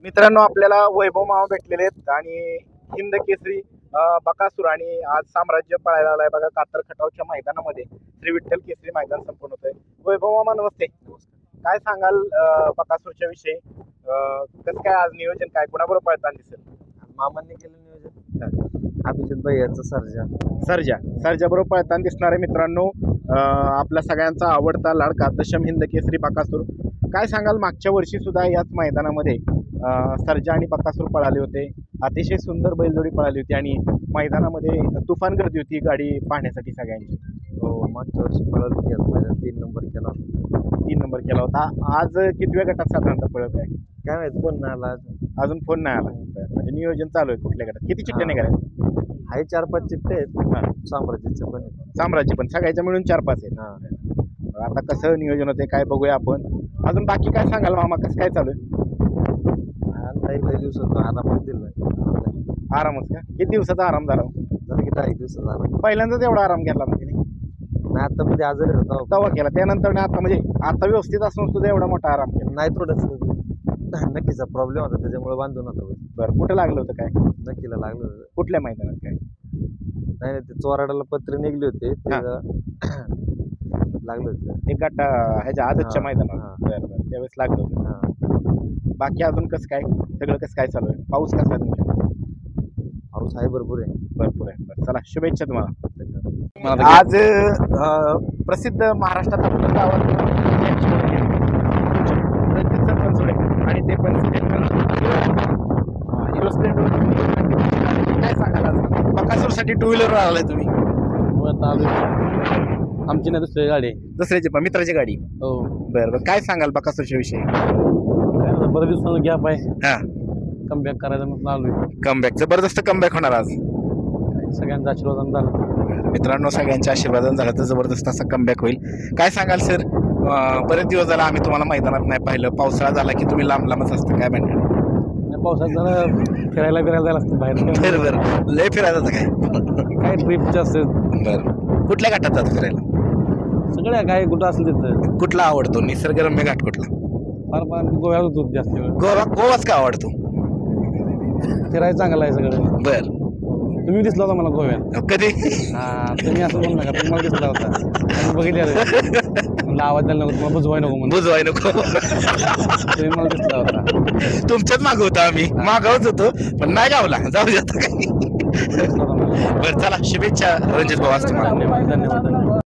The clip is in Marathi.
मित्रांनो, आपल्याला वैभव मामा भेटलेले आहेत आणि हिंद केसरी बकासूर आणि आज साम्राज्य पळायला आलाय बघा कातर खटावच्या मैदानामध्ये. श्री विठ्ठल केसरी मैदान संपूर्ण होतंय. वैभव मामा नमस्ते. काय सांगाल बकासूरच्या विषयी? कसं काय आज नियोजन, काय कोणाबरोबर पळताना दिसेल? मामांनी केलं नियोजन अभिजित भैयाचं सर्जा बरोबर पळताना दिसणार आहे. मित्रांनो, आपल्या सगळ्यांचा आवडता लाडका दशम हिंद केसरी बकासूर. काय सांगाल, मागच्या वर्षी सुद्धा याच मैदानामध्ये सर्जा आणि बकासूर पळाले होते. अतिशय सुंदर बैलजोडी पळाली होती आणि मैदानामध्ये तुफान गर्दी होती गाडी पाहण्यासाठी सगळ्यांची. हो, मागच्या वर्षी पळाली होती, 3 नंबर केला होता. आज कितव्या गटात साधारणतः पळत आहे काय माहित, फोन नाही आला अजून फोन नाही आला. म्हणजे नियोजन चालू आहे. कुठल्या गटात किती चिठ्ठ्या निघाल्या? आहे 4-5 चिठ्ठे आहेत. साम्राज्याचे पण साम्राज्य पण सगळ्याच्या मिळून 4-5 आहेत. आता कसं नियोजन होते काय बघूया आपण. अजून बाकी काय सांगाल मामा, कसं काय चालू आहे? दिवसात आरामात दिला. आरामच का? किती दिवसाचा आराम झाला? किती 1 दिवसाचा आराम. पहिल्यांदाच एवढा आराम घेतला म्हणजे नाही, आता मध्ये आजारी होता तवा केला, त्यानंतर आता म्हणजे आता व्यवस्थित असून सुद्धा एवढा मोठा आराम केला नाही. थोडस नक्कीचा प्रॉब्लेम होता, त्याच्यामुळे बांधून होता. बरं, कुठे लागलं होतं काय? नक्कीला लागलं होतं. कुठल्या मैदानात काय? नाही, ते चोराडाला पत्र निघले होते, लागलं होतं. एक गट ह्याच्या आजच्या मैदानात. बरं, त्यावेळेस लागलं होतं. बाकी अजून कसं काय, सगळं कसं काय चालू आहे? पाऊस कसा आहे तुमच्या? पाऊस आहे, भरपूर आहे. बरं, चला शुभेच्छा तुम्हाला. आज प्रसिद्ध महाराष्ट्रात आणि ते पण हिरो स्प्लेंडर. काय सांगाल आज बकासूरसाठी 2 व्हीलर आलाय तुम्ही? आमची ना दुसरी गाडी, दुसऱ्याची पण मित्राची गाडी. हो. बरं, काय सांगाल बकासूरच्या विषयी? बरेच दिवसांना गॅप आहे, हा, कमबॅक करायचं म्हटलं आलोय. कमबॅक, जबरदस्त कमबॅक होणार आज. सगळ्यांचा आशीर्वाद झाला. मित्रांनो, सगळ्यांच्या आशीर्वादाने झालं तर जबरदस्त असा कमबॅक होईल. काय सांगाल सर? बरेच दिवस झाला आम्ही तुम्हाला मैदानात नाही पाहिलं. पावसाळा झाला की तुम्ही लांबच असतं, काय म्हणणार? पावसात जरा फिरायला जायला लागतं बाहेर. बरं, लय फिरायचं काय ट्रिपचं असतं. बरं, कुठल्या घाटात जात फिरायला? सगळ्या काय कुठं असेल तिथं. कुठला आवडतो निसर्गरम्य घाट कुठला? फार गोव्यात होतो जास्त वेळ. गोवाच का आवडतो? फिरायचं चांगलं आहे सगळं. बर, तुम्ही दिसला होता मला गोव्यात. कधी? तुम्ही असं म्हणू नका, तुम्हाला दिसला होता. बघितलं आवाज द्यायला नको, तुम्हाला बुजवाय नको म्हणून. बुजवाय नको. तुम्ही मला दिसला होता. तुमच्याच माग होतो आम्ही, मागावच होतो पण नाही गावला. जाऊ दे आता काही. बरं, चला शुभेच्छा रणजित भाऊ. धन्यवाद.